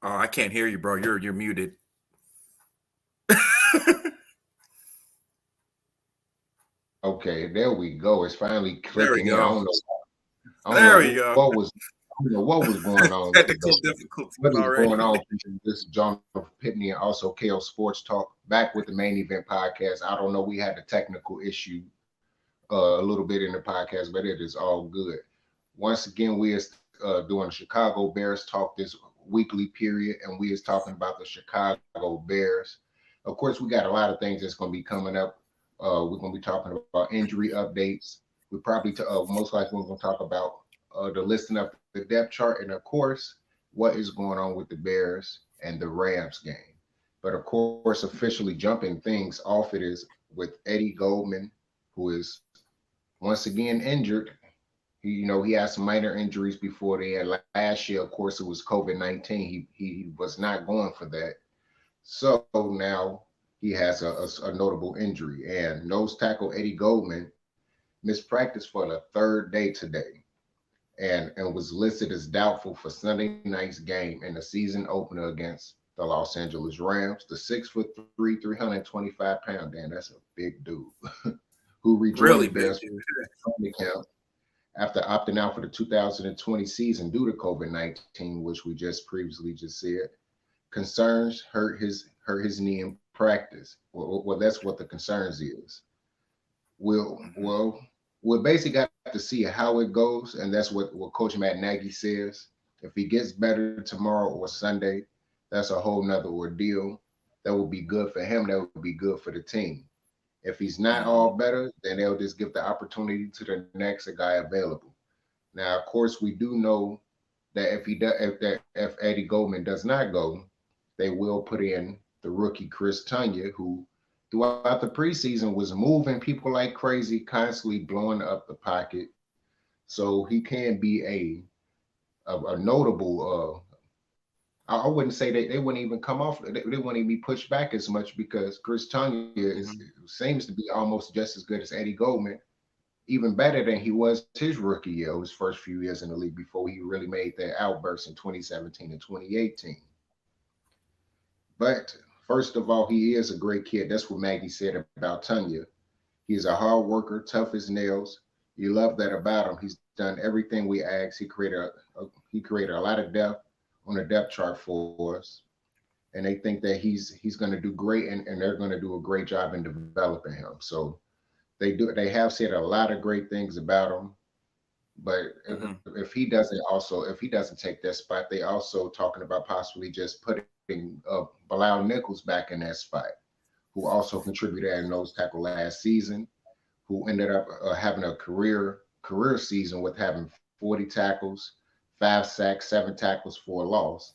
Oh, I can't hear you, bro. You're muted. Okay, there we go. It's finally There we clicking in. go. I don't There know we go. I don't know what was going on there. Technical difficulties What is already. going on? This is John Pitney and also KO Sports Talk back with the main event podcast. I don't know. We had a technical issue a little bit in the podcast, but it is all good. Once again, we is doing the Chicago Bears talk this weekly period, and we is talking about the Chicago Bears. Of course, we got a lot of things that's going to be coming up. We're going to be talking about injury updates. We probably most likely we're going to talk about the listing of the depth chart, and of course, what is going on with the Bears and the Rams game. But of course, officially jumping things off it is with Eddie Goldman, who is once again injured. He had some minor injuries before the end. Last year, of course, it was COVID-19. He was not going for that. So now he has a notable injury. And nose tackle Eddie Goldman missed practice for the third day today, and was listed as doubtful for Sunday night's game in the season opener against the Los Angeles Rams. The 6'3", 325-pound, damn, that's a big dude, who rejoined Really the big, Bears dude. training camp after opting out for the 2020 season due to COVID-19, which we just previously just said. Concerns hurt his knee in practice. Well, that's what the concerns is. We'll Mhm. well we'll basically got to see how it goes, and that's what Coach Matt Nagy says. If he gets better tomorrow or Sunday, that's a whole nother ordeal. That would be good for him. That would be good for the team. If he's not Mhm. all better, then they'll just give the opportunity to the next guy available. Now, of course, we do know that if Eddie Goldman does not go, they will put in the rookie Chris Tanya, who throughout the preseason was moving people like crazy, constantly blowing up the pocket. So he can be a notable. I wouldn't say they wouldn't even come off. They wouldn't even be pushed back as much because Chris Tanya Mhm. seems to be almost just as good as Eddie Goldman, even better than he was his rookie year, his first few years in the league before he really made that outburst in 2017 and 2018. But first of all, he is a great kid. That's what Maggie said about Tanya. He's a hard worker, tough as nails. You love that about him. He's done everything we asked. He created a lot of depth on the depth chart for us, and they think that he's going to do great, and they're going to do a great job in developing him. So they have said a lot of great things about him. But Mhm. if he doesn't take that spot, they also talking about possibly just putting Bilal Nichols back in that spot, who also contributed at nose tackle last season, who ended up having a career season with having 40 tackles, 5 sacks, 7 tackles for a loss,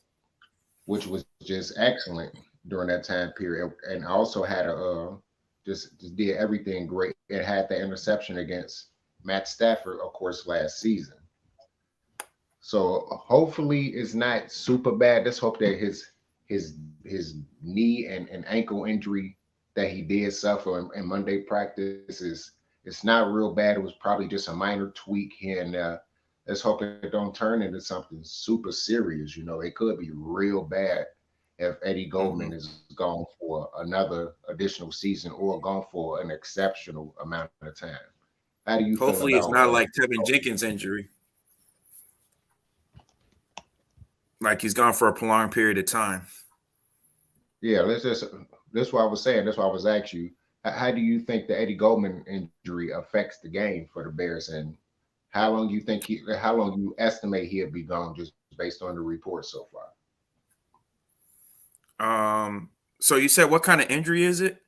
which was just excellent during that time period, and also had a just did everything great. It had the interception against Matt Stafford, of course, last season. So hopefully it's not super bad. Let's hope that his knee and ankle injury that he did suffer in Monday practice is it's not real bad. It was probably just a minor tweak here and there. Let's hope it don't turn into something super serious. It could be real bad if Eddie Goldman Mhm. is gone for another additional season or gone for an exceptional amount of time. How do you feel Hopefully, about it's not like Tevin Jenkins' injury. Like he's gone for a prolonged period of time. Yeah, that's what I was saying. That's why I was asking you. How do you think the Eddie Goldman injury affects the game for the Bears, and how long you estimate he'll be gone just based on the report so far? So you said what kind of injury is it?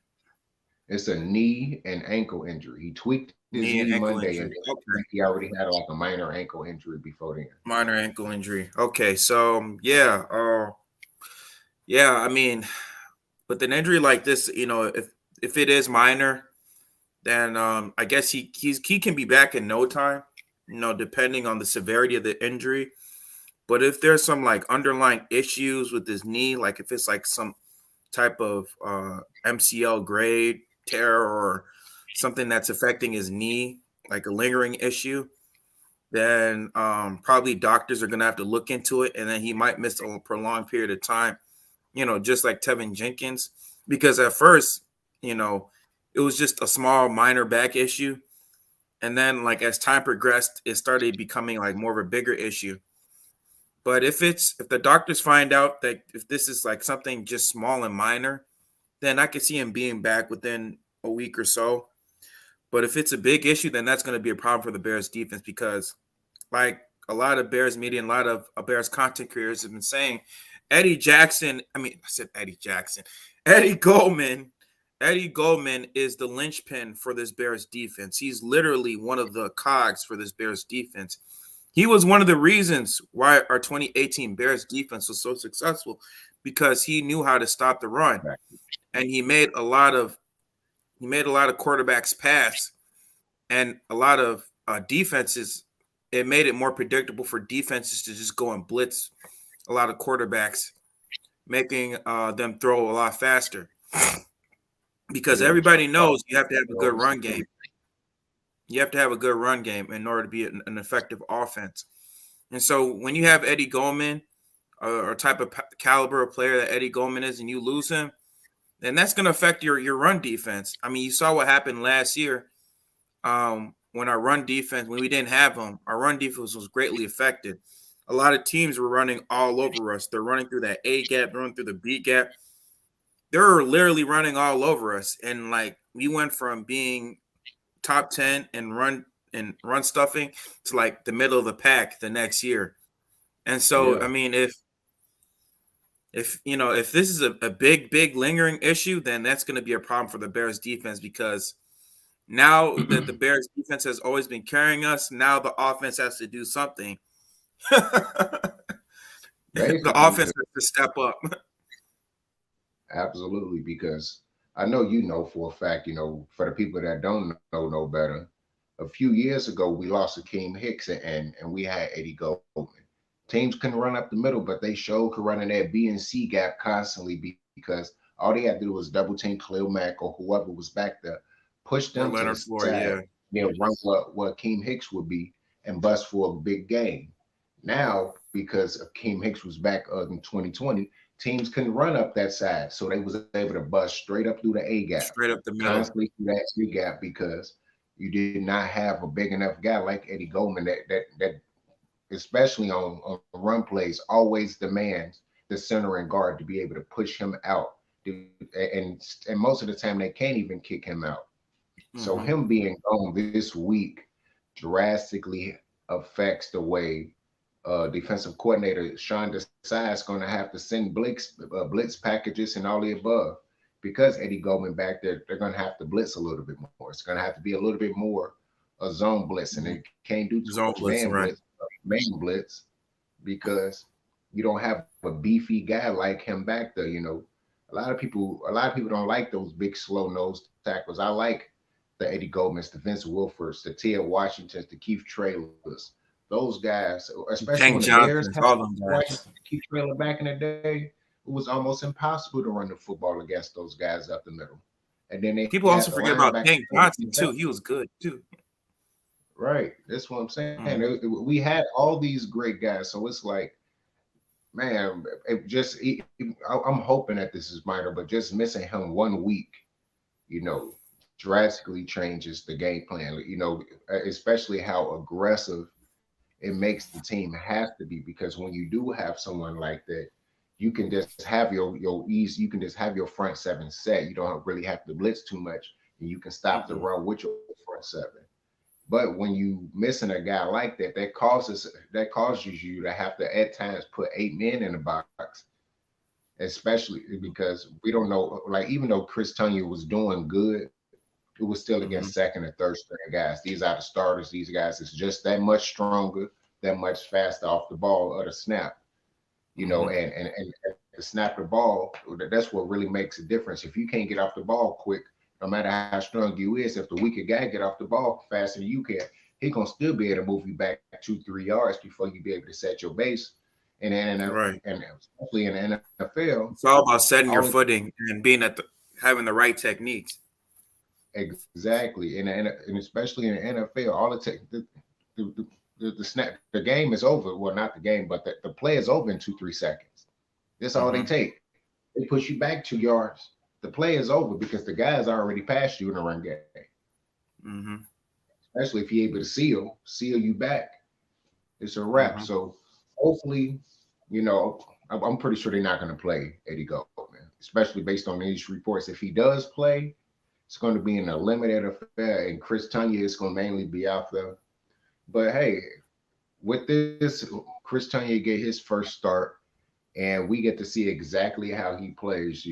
It's a knee and ankle injury. He tweaked his knee Knee and Monday, ankle and injury. I think Okay. he already had like a minor ankle injury before then. Minor ankle injury. Okay. So yeah. Yeah. I mean, with an injury like this, if it is minor, then I guess he can be back in no time. Depending on the severity of the injury. But if there's some like underlying issues with his knee, like if it's like some type of MCL grade tear or something that's affecting his knee, like a lingering issue, then probably doctors are going to have to look into it, and then he might miss a prolonged period of time, just like Tevin Jenkins, because at first, you know, it was just a small minor back issue. And then like as time progressed, it started becoming like more of a bigger issue. But if the doctors find out that if this is like something just small and minor, then I could see him being back within a week or so. But if it's a big issue, then that's going to be a problem for the Bears defense because like a lot of Bears media and a lot of Bears content creators have been saying, Eddie Jackson, Eddie Goldman. Eddie Goldman is the linchpin for this Bears defense. He's literally one of the cogs for this Bears defense. He was one of the reasons why our 2018 Bears defense was so successful because he knew how to stop the run, and he made a lot of quarterbacks pass, and a lot of defenses. It made it more predictable for defenses to just go and blitz a lot of quarterbacks, making them throw a lot faster. Because Yeah, everybody knows you have to have a good run game. You have to have a good run game in order to be an effective offense. And so when you have Eddie Goldman or type of caliber of player that Eddie Goldman is, and you lose him, then that's going to affect your run defense. I mean, you saw what happened last year when when we didn't have him, our run defense was greatly affected. A lot of teams were running all over us. They're running through that A gap, running through the B gap. They're literally running all over us. And like we went from being top 10 and run stuffing to like the middle of the pack the next year. And so, yeah. I mean, if this is a big lingering issue, then that's going to be a problem for the Bears defense because now that the Bears defense has always been carrying us, now the offense has to do something. The Basically, offense has to step up. absolutely, because I know you know for a fact, for the people that don't know no better, a few years ago we lost Akeem Hicks and we had Eddie Goldman. Teams couldn't run up the middle, but they showed could run in that B and C gap constantly because all they had to do was double team Khalil Mack or whoever was back there, push Or them to the Leonard Floyd, side, yeah. run what Akeem Hicks would be and bust for a big game. Now, because Akeem Hicks was back in 2020, teams couldn't run up that side, so they was able to bust straight up through the A gap, Straight up the middle. constantly through that C gap because you did not have a big enough guy like Eddie Goldman that especially on run plays always demands the center and guard to be able to push him out. And most of the time they can't even kick him out. So Hmm. him being gone this week drastically affects the way defensive coordinator Sean Desai is going to have to send blitz packages and all the above. Because Eddie Goldman back there, they're going to have to blitz a little bit more. It's going to have to be a little bit more a zone blitz, and they can't do too Zone much blitzing, right? man blitz, because you don't have a beefy guy like him back there. A lot of people don't like those big slow nose tackles. I like the Eddie Goldmans, the Vince Wilfords, the Tia Washingtons, the Keith Trailers. Those guys, especially when the Tank Bears Johnsons, had all them Washington, guys. Keith Trailer back in the day, it was almost impossible to run the football against those guys up the middle. And then they People had also the forget about linebackers Tank trying to keep Johnson up. too. He was good too. Right. That's what I'm saying. Hmm. We had all these great guys. So it's like, man, I'm hoping that this is minor, but just missing him 1 week, you know, drastically changes the game plan. Especially how aggressive it makes the team have to be, because when you do have someone like that, you can just have your ease. You can just have your front seven set. You don't really have to blitz too much, and you can stop the Mm-mm. run with your front seven. But when you missing a guy like that, that causes you to have to at times put 8 men in the box, especially because we don't know. Like, even though Chris Tunya was doing good, it was still against Hmm. second and third string guys. These are the starters. These guys is just that much stronger, that much faster off the ball or the snap. Hmm. And at the snap the ball, that's what really makes a difference. If you can't get off the ball quick, no matter how strong you is, if the weaker guy get off the ball faster than you can, he gonna still be able to move you back 2-3 yards before you be able to set your base. Right. And especially in the NFL, It's all about setting all your footing and being having the right techniques. exactly, and especially in the NFL, all the, tech, the the game is over. Well, not the game, but the play is over in 2-3 seconds. That's all they Mm-hmm. take. They push you back 2 yards. The play is over because the guy's already passed you in the run game. Mm-hmm. Especially if you're able to seal you back. It's a wrap. Mm-hmm. So hopefully, I'm pretty sure they're not going to play Eddie Goldman, especially based on these reports. If he does play, it's going to be in a limited affair, and Chris Tanya is going to mainly be out there. But hey, with this, Chris Tanya get his first start, and we get to see exactly how he plays,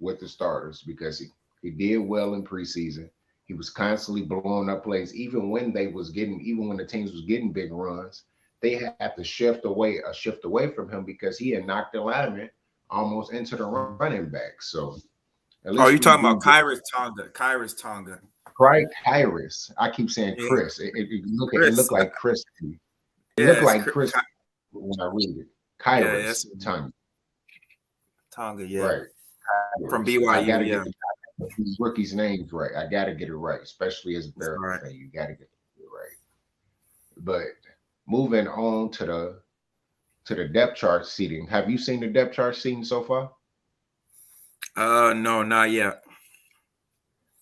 with the starters because he did well in preseason. He was constantly blowing up plays, even when the teams was getting big runs, they had to shift away from him because he had knocked the lineman almost into the Mm-hmm. running back. So at least Oh, we you're talking do about get Kyrus Tonga. Kyrus Tonga. right Kyrus. I keep saying Yeah, Chris. It Chris. looked like Chris. It Yeah, looked it's like Chris when I read it. yeah, yes, Kyrus Tanya. Tonga. Yeah, Right. from Kyrus. I BYU. gotta get Yeah, these rookies' names right. I gotta get it right, especially as a that's Bear all right. fan. You gotta get it right. But moving on to the depth chart seating. Have you seen the depth chart seating so far? No, not yet.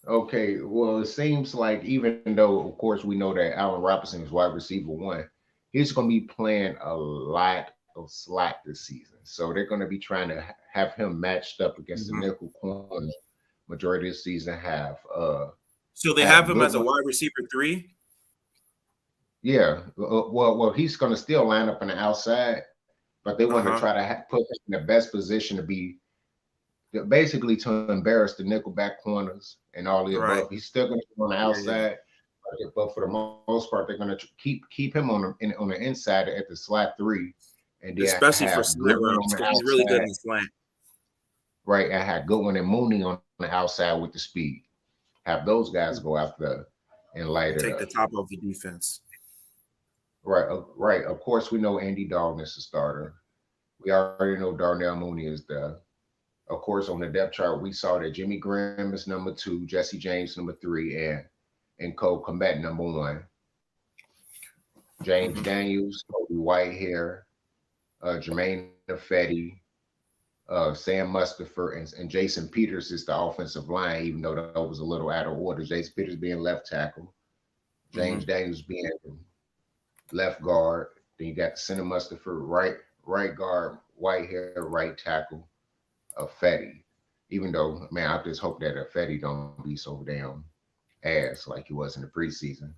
Okay, well, it seems like even though, of course, we know that Allen Robinson is wide receiver one, he's going to be playing a lot of slot this season. So they're going to be trying to have him matched up against the Hmm. nickel corners majority of the season. So they have Have him as a Goodwin. wide receiver three. Yeah, well, he's going to still line up on the outside, but they want Uh to try huh. to put him in the best position to be basically to embarrass the nickelback corners and all the above. Right. He's still going to be on the Yeah, yeah. outside, but for the most part, they're going to keep him on the inside at the slot three, and then Especially for have slant Goodwin on routes the because he's really good outside, in the slant. right? And have Goodwin and Mooney on the outside with the speed. Have those guys go after and light And it take the up. top of the defense. Right, right. Of course, we know Andy Dalton is the starter. We already know Darnell Mooney is there. Of course, on the depth chart, we saw that Jimmy Graham is number two, Jesse James number three, and Cole Komet number one. James Hmm. Daniels, Kobe Whitehair, Jermaine Ifedi, Sam Mustipher, and Jason Peters is the offensive line, even though that was a little out of order. Jason Peters being left tackle, James Hmm. Daniels being left guard. Then you got center Mustipher, right guard, Whitehair, right tackle, Fetty. Even though, man, I just hope that Fetty don't be so damn ass like he was in the preseason.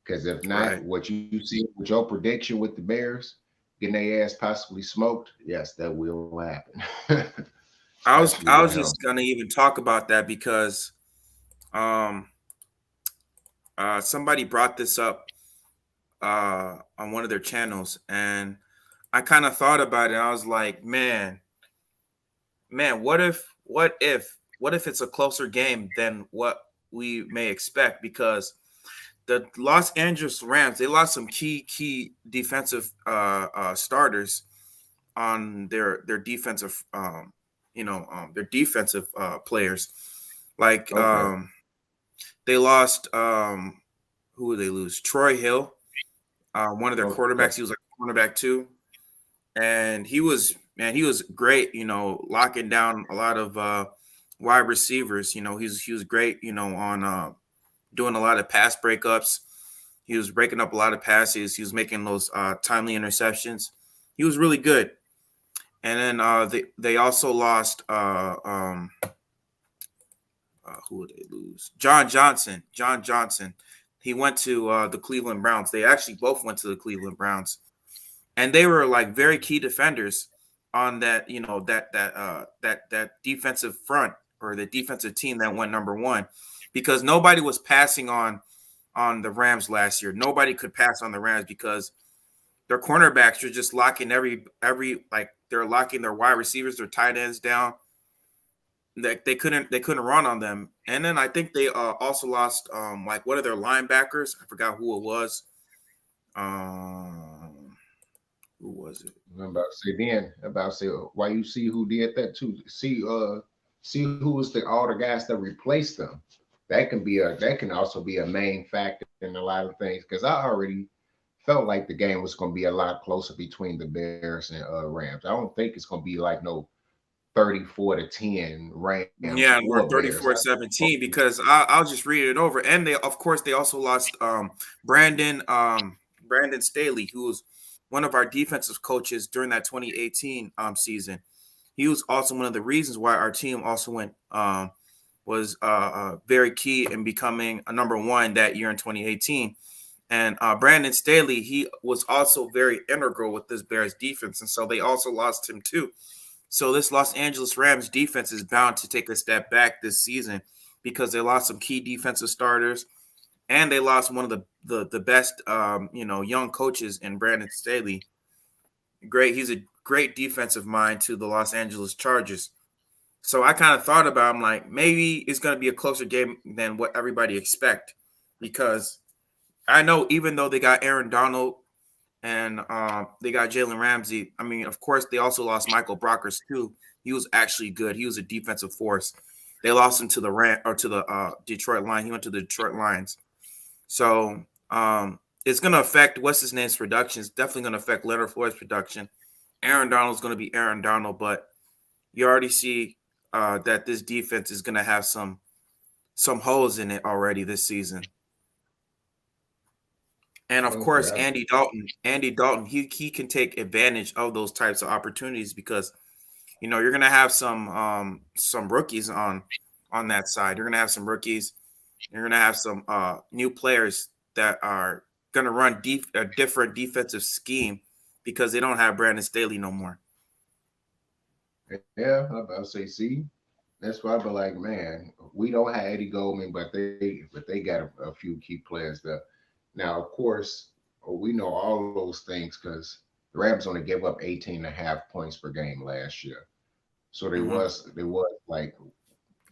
Because if not, Right. what you see with your prediction with the Bears getting their ass possibly smoked, yes, that will happen. Especially I with was him. just gonna even talk about that because um somebody brought this up on one of their channels, and I kind of thought about it. I was like, man, what if it's a closer game than what we may expect? Because the Los Angeles Rams, they lost some key defensive starters on their defensive their defensive players. Like Okay. they lost who would they lose? Troy Hill, one of their Okay. quarterbacks. He was like cornerback too, and he was great. Locking down a lot of wide receivers. He was great. On doing a lot of pass breakups. He was breaking up a lot of passes. He was making those timely interceptions. He was really good. And then they also lost who would they lose? John Johnson. John Johnson. He went to the Cleveland Browns. They actually both went to the Cleveland Browns, and they were like very key defenders on that. That defensive front or the defensive team that went number one, because nobody was passing on the Rams last year. Nobody could pass on the Rams because their cornerbacks are just locking every like they're locking their wide receivers, their tight ends down. They couldn't run on them. And then I think they also lost like one of their linebackers. I forgot who it was. Um, who was it? I'm about to say why you see who did that too. See who was all the guys that replaced them. That can also be a main factor in a lot of things because I already felt like the game was going to be a lot closer between the Bears and Rams. I don't think it's going to be like no 34-10 Rams Yeah, or or Bears. 34-17 because I'll just read it over. And they, of course, they also lost Brandon Brandon Staley, who was one of our defensive coaches during that 2018 season. He was also one of the reasons why our team also went was very key in becoming a number one that year in 2018. And Brandon Staley, he was also very integral with this Bears defense, and so they also lost him too. So this Los Angeles Rams defense is bound to take a step back this season because they lost some key defensive starters and they lost one of the best young coaches in Brandon Staley. He's a great defensive mind to the Los Angeles Chargers. So I kind of thought about, I'm like, maybe it's going to be a closer game than what everybody expect because I know even though they got Aaron Donald and they got Jalen Ramsey. I mean, of course, they also lost Michael Brockers too. He was actually good. He was a defensive force. They lost him to the Detroit Lions. He went to the Detroit Lions. So it's going to affect what's his name's production. It's definitely going to affect Leonard Floyd's production. Aaron Donald's going to be Aaron Donald, but you already see that this defense is going to have some holes in it already this season. And of course, Okay. Andy Dalton, he can take advantage of those types of opportunities because you're gonna have some rookies on that side. You're gonna have some rookies. You're gonna have some new players that are gonna run a different defensive scheme because they don't have Brandon Staley no more. Yeah, I'll say, see, that's why I be like, man, we don't have Eddie Goldman, but they got a few key players there. Now, of course, we know all those things because the Rams only gave up 18 and a half points per game last year. So Hmm. they was like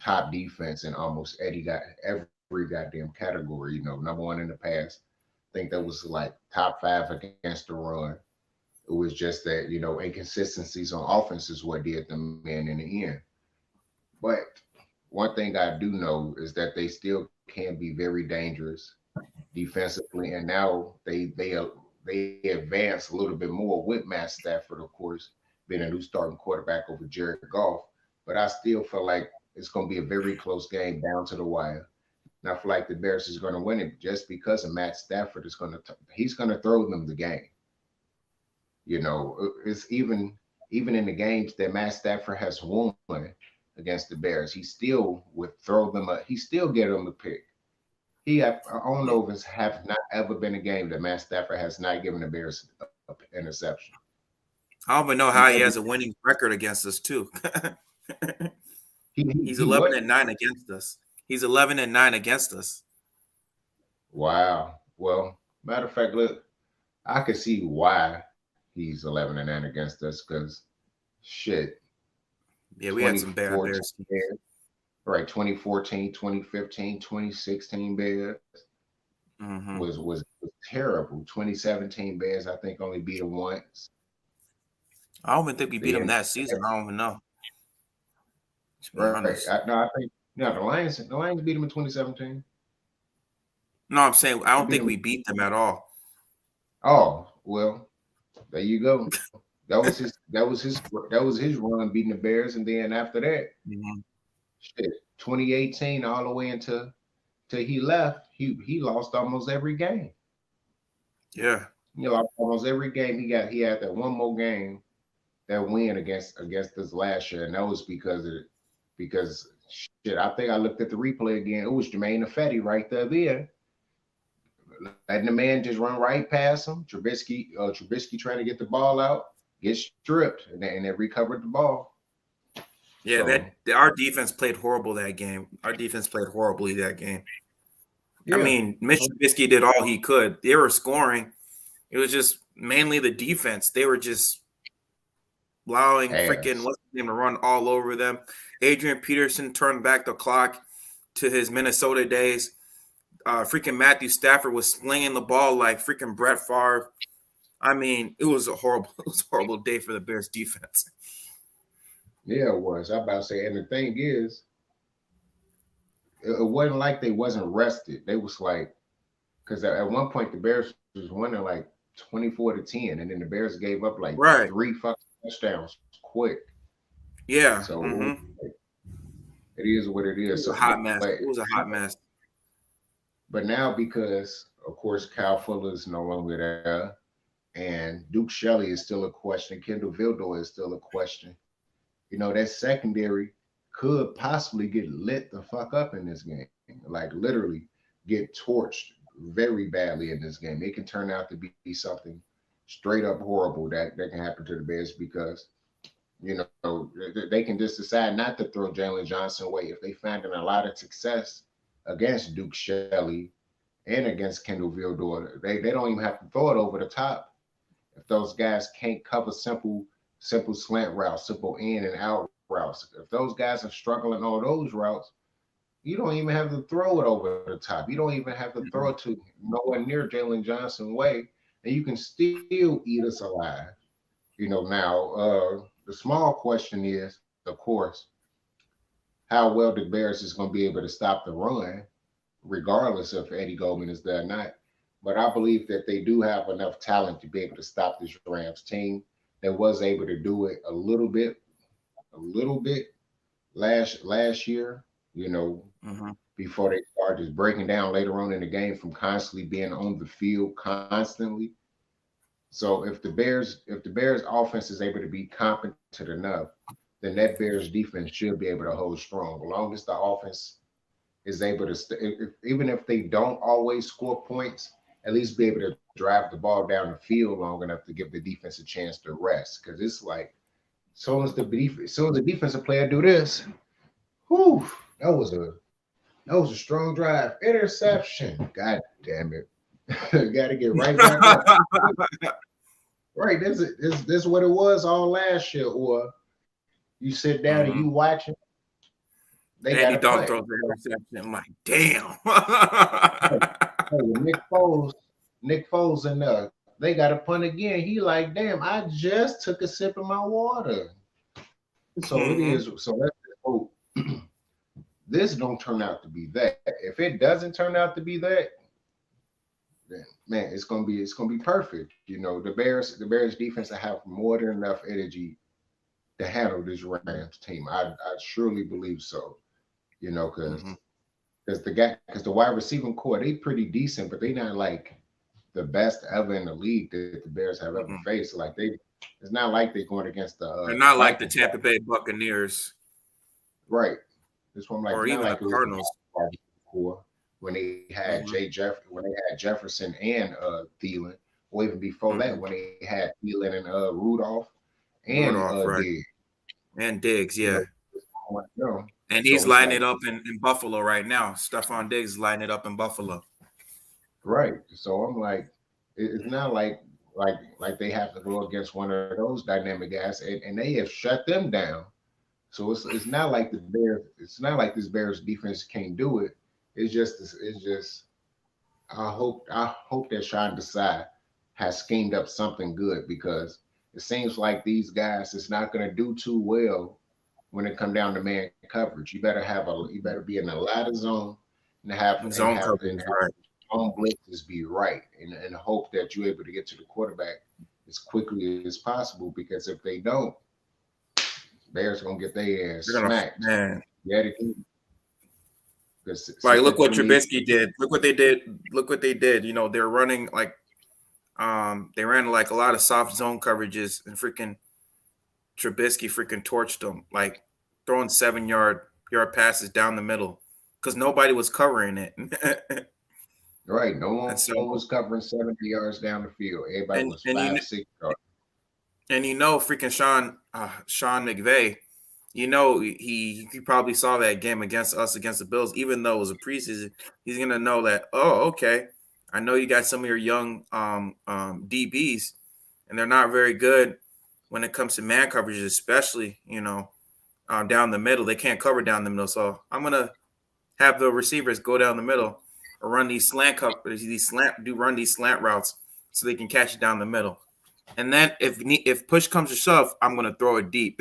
top defense in almost Eddie got every goddamn category, number one in the past. I think that was like top five against the run. It was just that, inconsistencies on offense is what did them in the end. But one thing I do know is that they still can be very dangerous defensively, and now they advance a little bit more with Matt Stafford, of course, being a new starting quarterback over Jared Goff. But I still feel like it's going to be a very close game down to the wire. And I feel like the Bears is going to win it just because of Matt Stafford is he's going to throw them the game. It's even in the games that Matt Stafford has won against the Bears, he still would throw them a he still get them a pick. I don't know if it's have not ever been a game that Matt Stafford has not given the Bears an interception. I don't even know And how he every has a winning record against us too. He's he 11 what? and 9 against us. He's 11 and 9 against us. Wow. Well, matter of fact, look, I can see why he's 11-9 against us because shit, Yeah, we had some bad 2014 Bears teams. Bears, right? 2014, 2015, 2016 Bears Hmm. was terrible. 2017 Bears, I think, only beat them once. I don't even think we beat Then them that season. I don't even know, to be right, honest. no, I think no, the Lions beat them in 2017. No, I'm saying I They don't beat think them. we beat them at all. Oh well, there you go. That was his run beating the Bears, and then after that, Mhm. shit, 2018 all the way into till he left, he lost almost every game. Yeah, Almost every game he had that one more game that win against us last year, and that was because shit. I think I looked at the replay again. It was Jermaine Ifedi right there, letting the man just run right past him. Trubisky trying to get the ball out, get stripped, and they recovered the ball. yeah. So Our defense played horrible that game. Our defense played horribly that game. I yeah, mean, Mitch Trubisky did all he could. They were scoring. It was just mainly the defense. They were just allowing freaking ass. what's his name to run all over them. Adrian Peterson turned back the clock to his Minnesota days. Freaking Matthew Stafford was slinging the ball like freaking Brett Favre. I mean, it was it was a horrible day for the Bears defense. Yeah, it was. I about to say, and the thing is, it wasn't like they wasn't rested. They was like, because at one point the Bears was winning like 24-10, and then the Bears gave up like Right. three fucking touchdowns quick. Yeah. So Mm-hmm. it is what it It is. was a So, hot mess. It was a hot mess. but now because of course Kyle Fuller is no longer there, and Duke Shelley is still a question, Kendall Vildor is still a question. That secondary could possibly get lit the fuck up in this game, like literally get torched very badly in this game. It can turn out to be something straight up horrible that can happen to the Bears because they can just decide not to throw Jalen Johnson away if they finding a lot of success against Duke Shelley and against Kendall Vildor. They don't even have to throw it over the top if those guys can't cover simple slant routes, simple in and out routes. If those guys are struggling on those routes, you don't even have to throw it over the top. You don't even have to throw it Mm-hmm. to nowhere near Jalen Johnson way, and you can still eat us alive. Now the small question is, of course, how well the Bears is going to be able to stop the run, regardless if Eddie Goldman is there or not. But I believe that they do have enough talent to be able to stop this Rams team that was able to do it a little bit last year. You know, Mm-hmm. before they start just breaking down later on in the game from constantly being on the field constantly. So if the Bears offense is able to be competent enough, then that Bears defense should be able to hold strong. As long as the offense is able to, even if they don't always score points, at least be able to drive the ball down the field long enough to give the defense a chance to rest. Because it's like, as soon as the defensive player do this, whew, that was a strong drive. Interception. God damn it. Got to get right back up. Right. This is what it was all last year. Or you sit down and Mm-hmm. you watching, they got Andy a Dalton punt. throws the interception. I'm like, damn. Hey, with Nick Foles in there, they got a punt again. He like, damn, I just took a sip of my water. So it Mm-hmm. is. So let's just hope this don't turn out to be that. If it doesn't turn out to be that, then man, it's gonna be perfect. The Bears defense have more than enough energy to handle this Rams team. I surely believe so. Because Mm-hmm. the wide receiving core, they pretty decent, but they not like the best ever in the league that the Bears have ever Mm-hmm. faced. Like it's not like they're going against They're the not like the Vikings, Tampa Bay Buccaneers right? This one, like, or it's not even the like it was the Cardinals. wide receiver core when they had Mm-hmm. when they had Jefferson and Thielen, or even before that Mm-hmm. when they had Thielen and Rudolph and Rudolph, right? Diggs. And Diggs, You know, yeah. And so he's it's lining like it up in Buffalo right now. Stephon Diggs is lining it up in Buffalo. right. So I'm like, it's not like they have to go against one of those dynamic guys, and they have shut them down. So it's not like the Bears. It's not like this Bears defense can't do it. It's just I hope that Sean Desai has schemed up something good because it seems like these guys is not going to do too well when it come down to man coverage. You better be in a lot of zone and Zone coverage, have right? zone blitzes be right and hope that you're able to get to the quarterback as quickly as possible because if they don't, Bears gonna get their ass They're gonna, smacked man. yet again. Because Like, look what to me, Trubisky did. Look what they did. Look what they did. They're running like they ran like a lot of soft zone coverages, and freaking Trubisky freaking torched them, like throwing 7-yard passes down the middle because nobody was covering it. right, no And one so, was covering 70 yards down the field. Everybody was and five, 6 yards. freaking Sean McVay, he probably saw that game against us against the Bills, even though it was a preseason. He's gonna know that. Oh, okay, I know you got some of your young DBs, and they're not very good when it comes to man coverages, especially down the middle. They can't cover down the middle, so I'm gonna have the receivers go down the middle or run these run these slant routes so they can catch it down the middle. And then if push comes to shove, I'm gonna throw it deep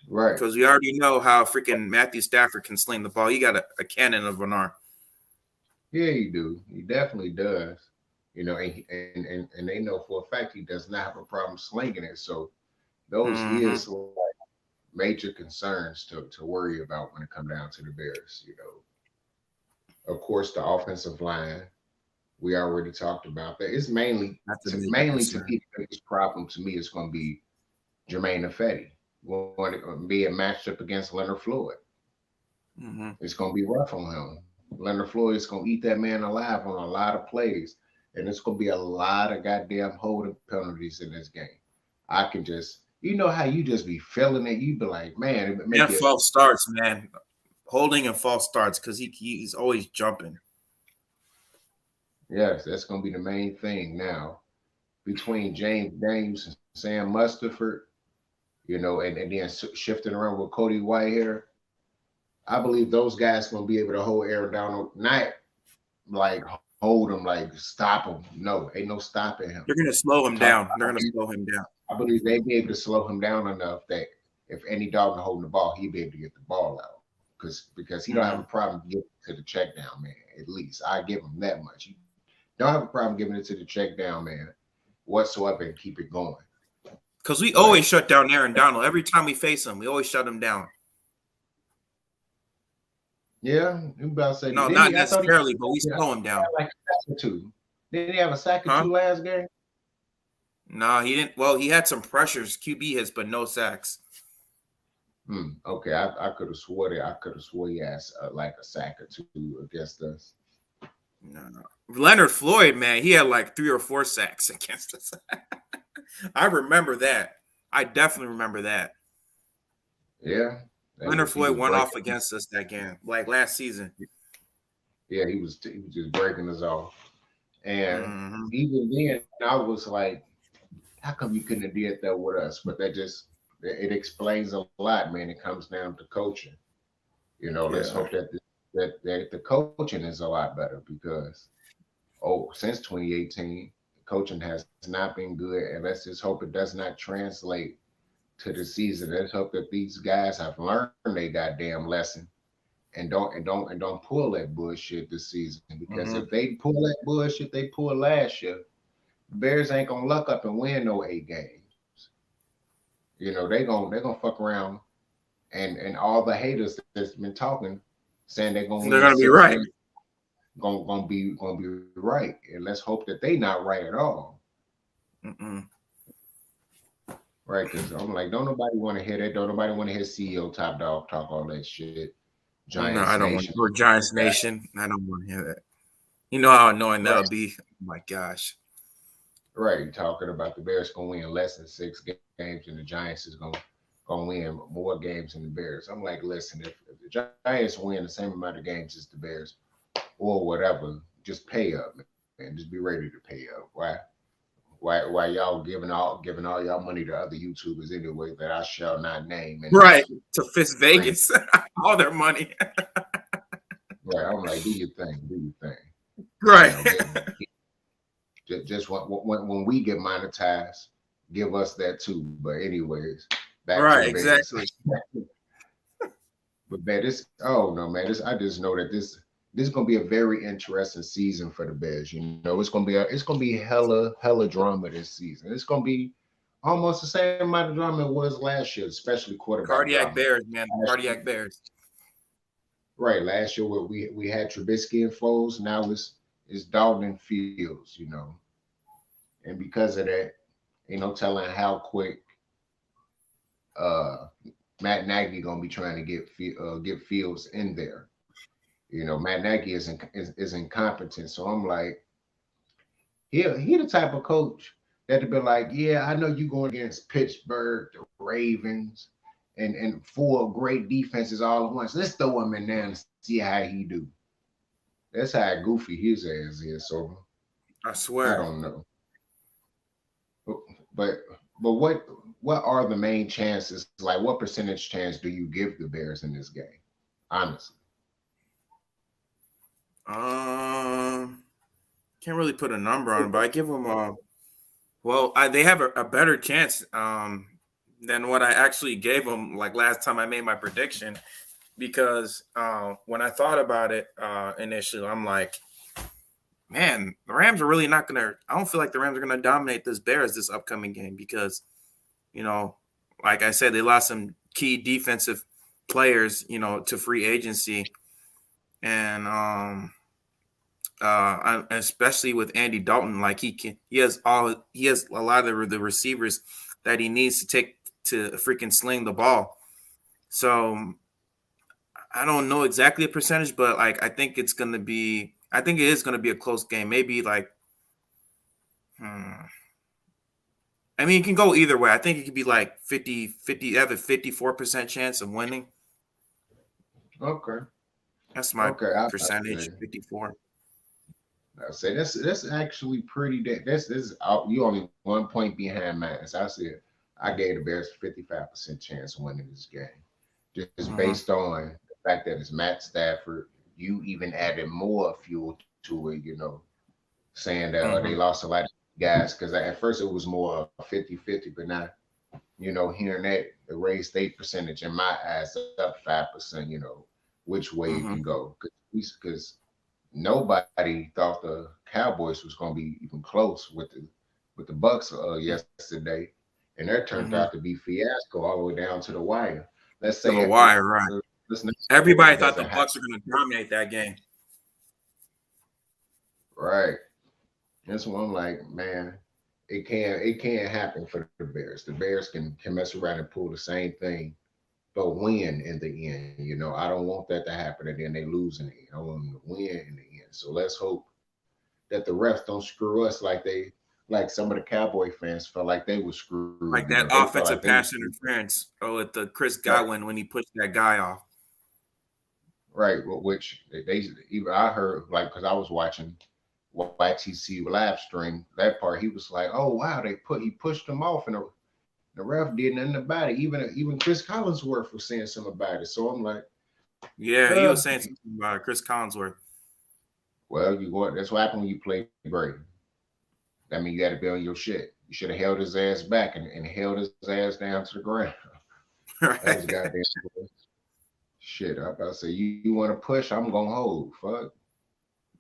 Right. because we already know how freaking Matthew Stafford can sling the ball. He got a cannon of an arm. Yeah, he do. He definitely does. and they know for a fact he does not have a problem slinging it. So those Mm-hmm. is like major concerns to worry about when it come down to the Bears. Of course, the offensive line. We already talked about that. It's That's a major mainly to concern. me the biggest problem to me is going to be Jermaine Ifedi being matched up against Leonard Floyd. Mm-hmm. It's going to be rough on him. Leonard Floyd is going to eat that man alive on a lot of plays, and it's going to be a lot of goddamn holding penalties in this game. I can just, how you just be feeling it. You be like, man, it make And you. false starts, man. Holding and false starts because he's always jumping. Yes, that's going to be the main thing now between James Daniels and Sam Mustaford, and then shifting around with Cody Whitehair. I believe those guys going to be able to hold Aaron Donald, not like hold him, like stop him. No, ain't no stopping him. They're gonna slow him Talk, down. They're gonna slow him down. I believe they be able to slow him down enough that if any dog holding the ball, he'll be able to get the ball out. Because he don't have a Mm-hmm. problem getting to the check down man. At least I give him that much. You don't have a problem giving it to the check down man whatsoever and keep it going. Because we But always shut down Aaron Donald. Every time we face him, we always shut him down. yeah, you about to say, No, didn't not he? I thought he necessarily, but we had slow him down. like a sack or two. Didn't he have a sack or Huh? two last game? No, he didn't. Well, he had some pressures, QB hits, but no sacks. Okay, I could have swore that. I could have swore he has like a sack or two against us. No, no. Leonard Floyd, man, he had like 3 or 4 sacks against us. I remember that. I definitely remember that. Yeah, Leonard he Floyd was went off breaking. against us that game, like last season. Yeah, he was just breaking us off. And Mm-hmm. even then, I was like, how come you couldn't have did that with us? But that just it explains a lot, man. It comes down to coaching. Let's Yeah. hope that the coaching is a lot better because since 2018, coaching has not been good, and let's just hope it does not translate to the season. Let's hope that these guys have learned their goddamn lesson and don't pull that bullshit this season. Because if Mm-hmm. they pull that bullshit they pulled last year, the Bears ain't gonna luck up and win no 8 games. They gonna fuck around and all the haters that's been talking saying they're gonna They're win gonna be 6 games right. gonna be right. And let's hope that they not right at all. Mm-mm. Right, because I'm like, don't nobody want to hear that. Don't nobody want to hear CEO Top Dog talk all that shit. No, Giants I don't want Nation. to. Or Giants Nation. I don't want to hear that. You know how annoying Right, that'll be. Oh my gosh. right. Talking about the Bears gonna win less than 6 games and the Giants is gonna win more games than the Bears. I'm like, listen, if the Giants win the same amount of games as the Bears or whatever, just pay up, man. Just be ready to pay up. Why y'all giving all y'all money to other YouTubers anyway that I shall not name and Right. To Fist bring Vegas. All their money. right. I'm like, do your thing. Right. Just when we get monetized, give us that too. But anyways, back to the Right, Bears. exactly. But man, this oh no man, this I just know that this is gonna be a very interesting season for the Bears. It's gonna be hella drama this season. It's gonna be almost the same amount of drama it was last year, especially quarterback Cardiac drama. Bears, man. Last year, Cardiac Bears. right, last year where we had Trubisky and Foles, now it's Dalton and Fields. And because of that, ain't no telling how quick uh Matt Nagy gonna be trying to get Fields in there. Matt Nagy is incompetent, so I'm like, he the type of coach that'd be like, yeah, I know you going against Pittsburgh, the Ravens, and 4 great defenses all at once. Let's throw him in there and see how he do. That's how goofy his ass is. So I I swear. don't know, but but but what are the main chances? Like, what percentage chance do you give the Bears in this game? Honestly, Um, can't really put a number on it, but I give them well, they have a better chance than what I actually gave them like last time I made my prediction because when I thought about it initially, I'm like, man, the Rams are really not gonna. I don't feel like the Rams are gonna dominate this Bears this upcoming game because you know, like I said, they lost some key defensive players, to free agency, and especially with Andy Dalton, like he has a lot of the receivers that he needs to take to freaking sling the ball. So I don't know exactly a percentage, but like I think it is gonna be a close game. Maybe like, hmm, I mean, it can go either way. I think it could be like 50-50. You have a 54% chance of winning. Okay, That's my okay. percentage, 54. I say that's actually pretty. This you only 1 point behind mine. As I said, I gave the Bears 55% chance of winning this game, just Mm-hmm. based on the fact that it's Matt Stafford. You even added more fuel to it, saying that they Mm-hmm. lost a lot of guys because at first it was more 50-50, but now hearing that it raised 8% in my eyes up 5%. Which way it Mm-hmm. can go because nobody thought the Cowboys was going to be even close with the Bucks yesterday, and that turned out Mm-hmm. to be fiasco all the way down to the wire. Let's To say the wire, right? let's not say Everybody that thought the doesn't happen. Bucks were going to dominate that game. Right. That's why I'm like, man, it can't happen for the Bears. The Bears can mess around and pull the same thing, but win in the end. I don't want that to happen, and then they lose in the end. I want them to win in the end. So let's hope that the refs don't screw us like some of the Cowboy fans felt like they were screwed. Like They that felt like they offensive were pass screwed. interference, with the Chris Right, Godwin when he pushed that guy off. right. Which they even I heard like because I was watching YTC live stream that part. He was like, "Oh wow, he pushed him off, and the ref did nothing about it. Even Chris Collinsworth was saying something about it." So I'm like, Yeah, he was saying something about Chris Collinsworth. well, you what? That's what happened when you play Brady. That mean you got to be on your shit. You should have held his ass back and held his ass down to the ground. That was Right. goddamn shit. I about to say you want to push, I'm gonna hold. Fuck,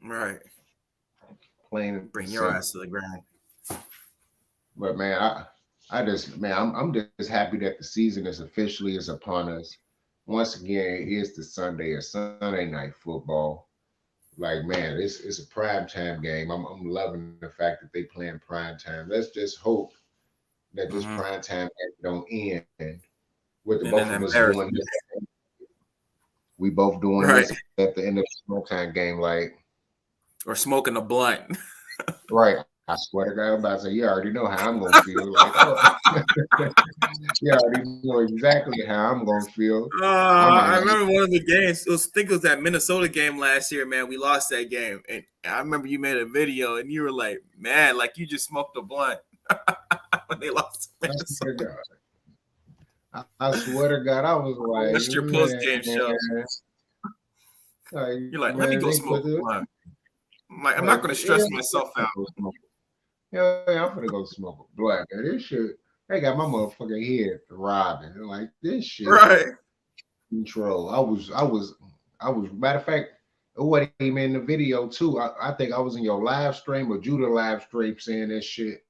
Right. plain and Bring your simple. ass to the ground. But man, I just man, I'm just happy that the season is upon us. Once again, it is the Sunday night football. Like man, it's a prime time game. I'm loving the fact that they playing prime time. Let's just hope that this Hmm. prime time don't end with the And both then of us doing embarrassment. this. We both doing Right. this at the end of the prime time game. Like Or smoking a blunt. right, I swear to God, I'm about to say, you already know how I'm gonna feel. Like, oh, you already know exactly how I'm gonna feel. I might not. I remember one of the games. I think it was that Minnesota game last year, man. We lost that game, and I remember you made a video, and you were like, "Man, like you just smoked a blunt when they lost to I swear to Minnesota." God. I swear to God, I was I like, watched your post game show. You're like, "Let me man, go they smoke put a it blunt." I'm like, I'm like, not going to yeah, stress I'm myself out. gonna go smoke. Yeah, I'm gonna go smoke a blunt. Man, this shit, they got my motherfucking head throbbing. Like this shit Right. control. I was. Matter of fact, it wasn't even in the video too. I think I was in your live stream or Judah live stream saying this shit.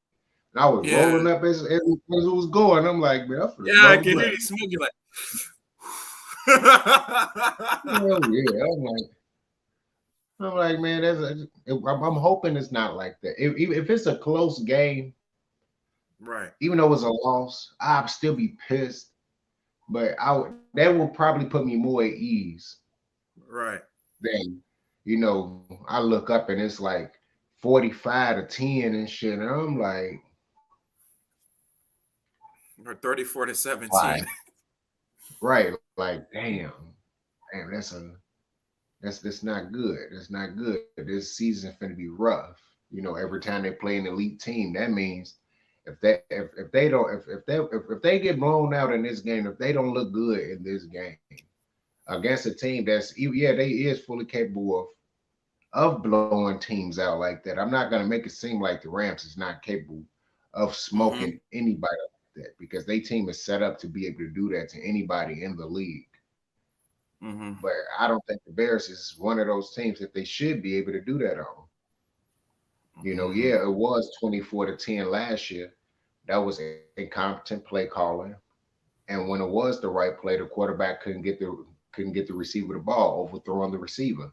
And I was rolling Yeah. up as it was going. I'm like, man, I'm finna Yeah, I smoke a can hear blunt. you smoking like. Hell yeah. I'm like, man, I'm hoping it's not like that. If it's a close game, Right. even though it's a loss, I'd still be pissed. But that will probably put me more at ease Right. than, I look up and it's like 45-10 and shit. And I'm like, Or 34 to why? 17. Right. Like, damn, that's not good. That's not good. This season's gonna be rough. Every time they play an elite team, that means if they don't if they get blown out in this game, if they don't look good in this game against a team yeah, they is fully capable of blowing teams out like that. I'm not gonna make it seem like the Rams is not capable of smoking Hmm. anybody like that because they team is set up to be able to do that to anybody in the league. Hmm. But I don't think the Bears is one of those teams that they should be able to do that on. Mhm. Yeah, it was 24-10 last year. That was incompetent play calling. And when it was the right play, the quarterback couldn't get the receiver the ball, overthrowing the receiver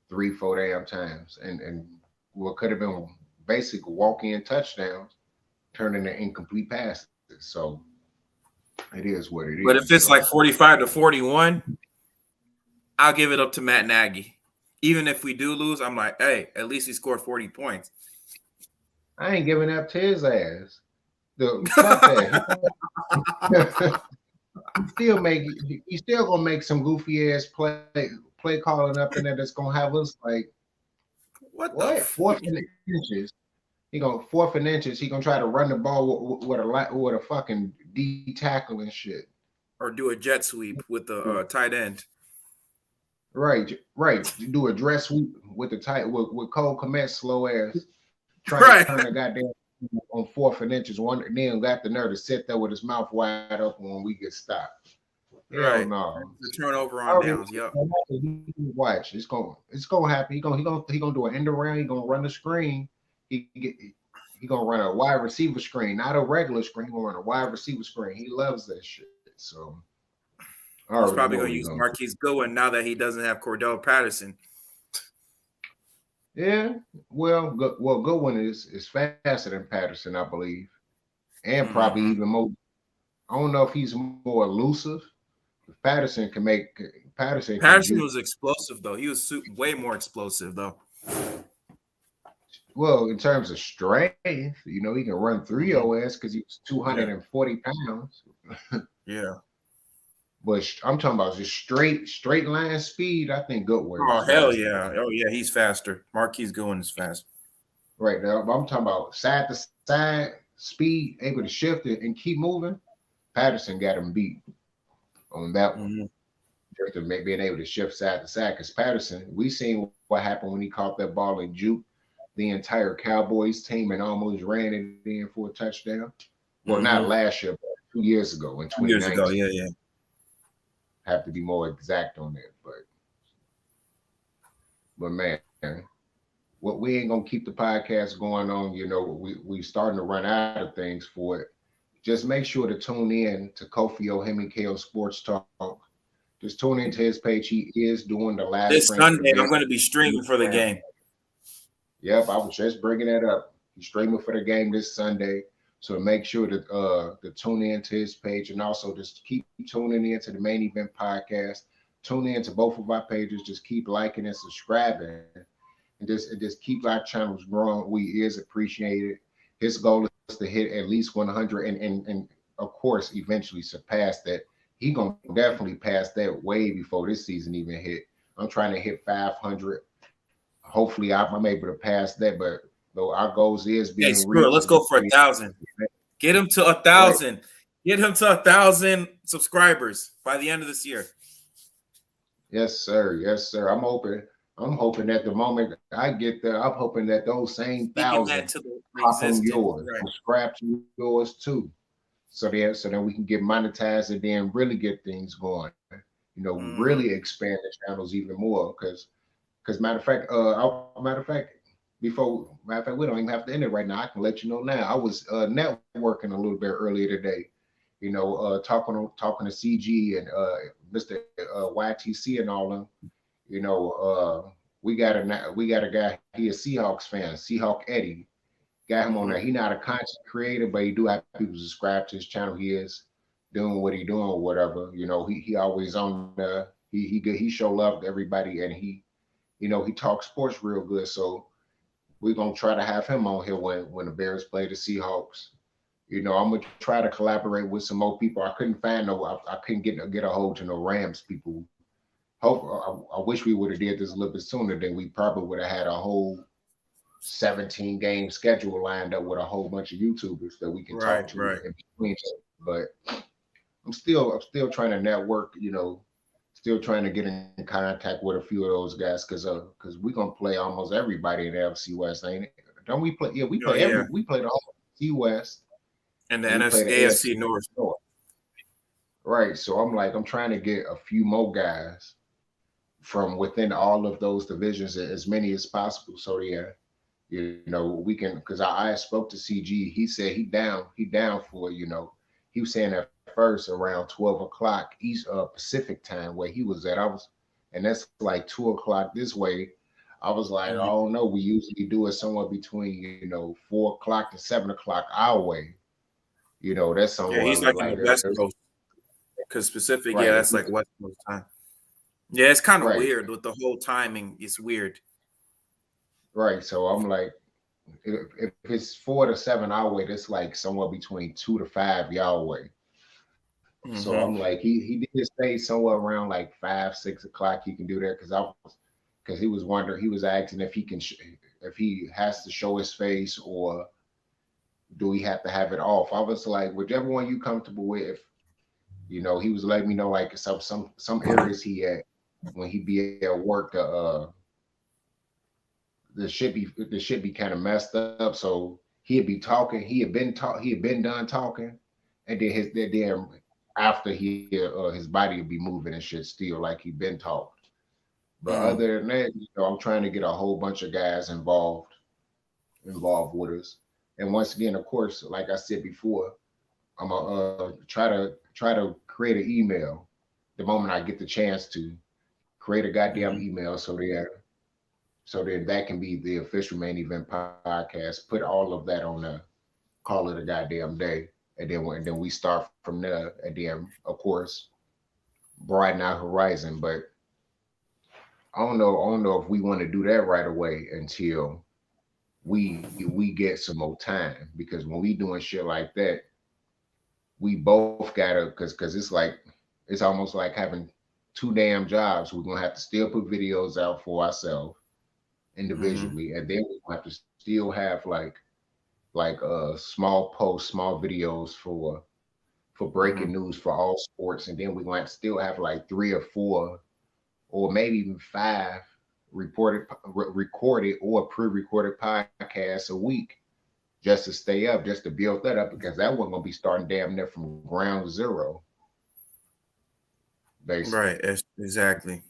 3, 4 damn times. And what could have been basic walk-in touchdowns turned into incomplete passes. So it is what it But is. if it's So like 45-41, I'll give it up to Matt Nagy. Even if we do lose, I'm like, hey, at least he scored 40 points. I ain't giving up to his ass. The fuck that. He still make he still gonna make some goofy ass play calling up in there that's gonna have us like What the what fourth and inches. He gonna fourth and inches. He gonna try to run the ball with a fucking D tackle and shit. or do a jet sweep with the tight end. Right. Do a dress sweep with the tight with Cole Komet slow ass. Try to Right. turn the goddamn on fourth and inches. One then got the nerve to sit there with his mouth wide open when we get stopped. Hell Right. no. The turnover I on already downs. Yep. watch. It's gonna happen. He gonna do an end around. He gonna run the screen. He gonna run a wide receiver screen, not a regular screen. He gonna run a wide receiver screen. He loves that shit. So I already He's know probably what going he to use gonna do. Marquise Goodwin now that he doesn't have Cordell Patterson. Yeah. Good one is faster than Patterson, I believe, and probably Hmm. even more. I don't know if he's more elusive. Patterson can make Patterson can Patterson juke. was explosive, though. He was way more explosive, though. Well, in terms of strength, he can run through Hmm. your ass because he was Yeah. 240 pounds. Yeah. But I'm talking about just straight line speed. I think Goodwin Oh, is hell faster. yeah. Oh, yeah. He's faster. Marquise Goodwin is fast. Right now, I'm talking about side to side speed, able to shift it and keep moving. Patterson got him beat on that one. Hmm. Just being able to shift side to side. Because Patterson, we seen what happened when he caught that ball and juked the entire Cowboys team and almost ran it in for a touchdown. Well, not Hmm. last year, but 2 years ago in 2 years ago. 2019. Yeah, yeah. Have to be more exact on that. But man, what we ain't gonna keep the podcast going on. We starting to run out of things for it. Just make sure to tune in to Kofi Ohemikeo Sports Talk. Just tune into his page. He is doing the last This Frankfurt Sunday, game. I'm going to be streaming for the game. Yep, I was just bringing that up. He's streaming for the game this Sunday. So make sure to tune into his page and also just keep tuning in to the Main Event Podcast. Tune in to both of our pages. Just keep liking and subscribing, and just keep our channels growing. We is appreciated. His goal is to hit at least 100, and of course eventually surpass that. He gonna definitely pass that way before this season even hit. I'm trying to hit 500. Hopefully, I'm able to pass that, but though our goals is Hey, being screw it. reached, Let's it's go just for a thousand. Get him to a right. thousand. Get him to 1,000 subscribers by the end of this year. Yes, sir. Yes, sir. I'm hoping that the moment I get there, I'm hoping that those same Speaking thousand that into the hop on existence. yours, Right. subscribe to yours too. So then we can get monetized and then really get things going. Really Hmm. expand the channels even more. Because matter of fact, we don't even have to end it right now. I can let you know now. I was networking a little bit earlier today. Talking to CG and Mr. YTC and all them. You know, we got a guy. He a Seahawks fan, Seahawk Eddie. Got him on there. Hmm. He not a content creator, but he do have people subscribe to his channel. He is doing what he doing or whatever. He always on there. He show love to everybody, and he talks sports real good. So we're gonna try to have him on here when the Bears play the Seahawks. I'm gonna try to collaborate with some more people. I couldn't find no. I couldn't get a hold to no Rams people. I wish we would have did this a little bit sooner. Then we probably would have had a whole 17 game schedule lined up with a whole bunch of YouTubers that we can talk Right, to right. in between. But I'm still trying to network. Still trying to get in contact with a few of those guys because we're gonna play almost everybody in the FC West, ain't it? Don't we play? Yeah, Oh, yeah. we play the whole FC West And the and we play the AFC AFC North. North. Right. So I'm trying to get a few more guys from within all of those divisions, as many as possible. So yeah, We can, because I spoke to CG. He said he down for, he was saying at first around 12 o'clock East Pacific time where he was at. And that's like 2 o'clock this way. I was like, Mhm. oh no, we usually do it somewhere between 4 o'clock to 7 o'clock our way. That's Yeah, somewhere he's like in like the West Coast because Pacific. Yeah, right, that's like West Coast time. Yeah, it's kind of right, weird with the whole timing. It's weird. right. So I'm like, if it's 4 to 7 our way, that's like somewhere between 2 to 5 y'all way. So I'm Hmm. like, he did say somewhere around like 5, 6 o'clock he can do that because he was wondering, he was asking if if he has to show his face or do he have to have it off. I was like, whichever one you comfortable with. He was letting me know like some areas he at when he be at work, the shit be kind of messed up. So he'd be talking. He had been done talking, and then after his body would be moving and shit still like he'd been talked. But Mm. other than that, I'm trying to get a whole bunch of guys involved with us. And once again, of course, like I said before, I'm gonna try to create an email the moment I get the chance to create a goddamn Mm. email so then that can be the official main event podcast. Put all of that on there, call it a goddamn day, and then we start from there. And then of course broaden our horizon. But I don't know if we want to do that right away until we get some more time, because when we doing shit like that, we both gotta, because it's almost like having two damn jobs. We're gonna have to still put videos out for ourselves Hmm. individually, and then we're gonna have to still have small posts, small videos for breaking Hmm. news for all sports, and then we're gonna have to still have like three or four or maybe even five recorded or pre-recorded podcasts a week, just to stay up, just to build that up, because that one gonna be starting damn near from ground zero, basically. Right. Exactly.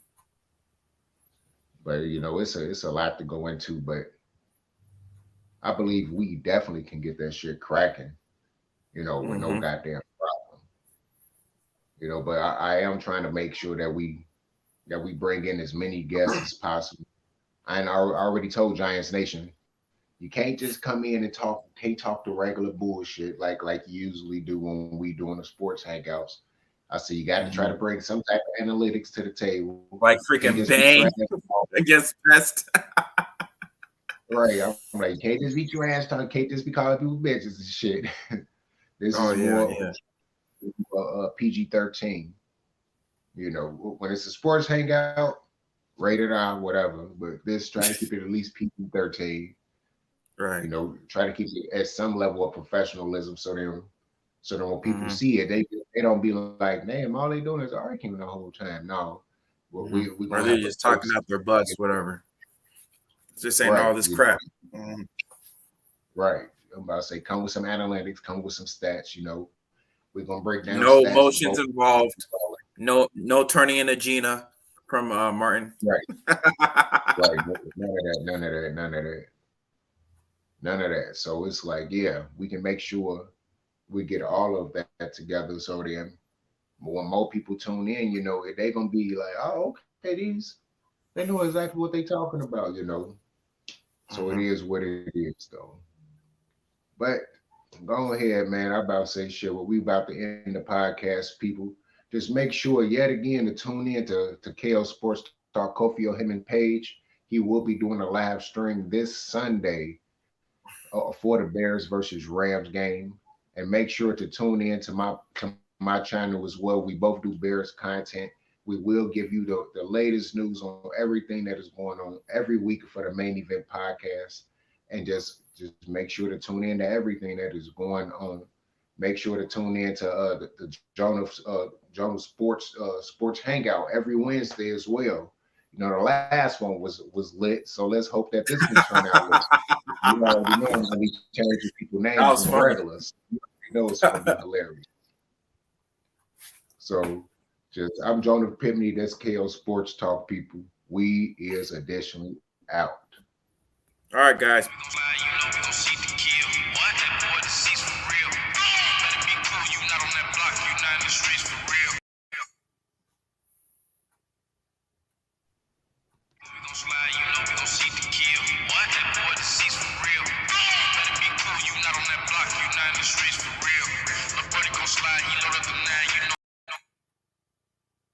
But it's a lot to go into, but I believe we definitely can get that shit cracking, with no Hmm. goddamn problem. But I am trying to make sure that we bring in as many guests as possible. I already told Giants Nation, you can't just come in and talk the regular bullshit like you usually do when we doing the sports hangouts. I said you got to try to Hmm. bring some type of analytics to the table. Like Can't just freaking be trash. bang against Pest. Right. I'm like, you can't just be trash talk. Can't just be calling people bitches and shit. This is Oh yeah, more yeah. PG-13. When it's a sports hangout, rated R, whatever. But this, try to keep it at least PG-13. Right. Try to keep it at some level of professionalism, so then when people Hmm. see it, they don't be like, damn, all they doing is arguing the whole time. No, Hmm. we Or gonna have they're the just talking folks, out their butts, whatever. Just saying right? all this crap. Mhm. Right. I'm about to say, come with some analytics, come with some stats. We're gonna break down No stats for both. emotions involved. No turning into Gina from Martin. Right, right. None of that. None of that. None of that. None of that. So it's like, yeah, we can make sure we get all of that together. So then, when more people tune in, they gonna be like, oh, okay, they know exactly what they talking about. So it Hmm. is what it is, though. But go ahead, man. I about to say shit. Well, we about to end the podcast, people. Just make sure yet again to tune in to KO Sports Talk, Kofi Him page. He will be doing a live stream this Sunday for the Bears versus Rams game. And make sure to tune in to my channel as well. We both do Bears content. We will give you the latest news on everything that is going on every week for the main event podcast. And just make sure to tune in to everything that is going on. Make sure to tune in to the Jonah Sports Hangout every Wednesday as well. The last one was lit, so let's hope that this one turn out lit. You already know I'm gonna be changing people's names That on was the funny. regulars. You already know it's gonna be hilarious. So I'm Jonah Pipney, that's KO Sports Talk, people. We is additionally out. All right, guys.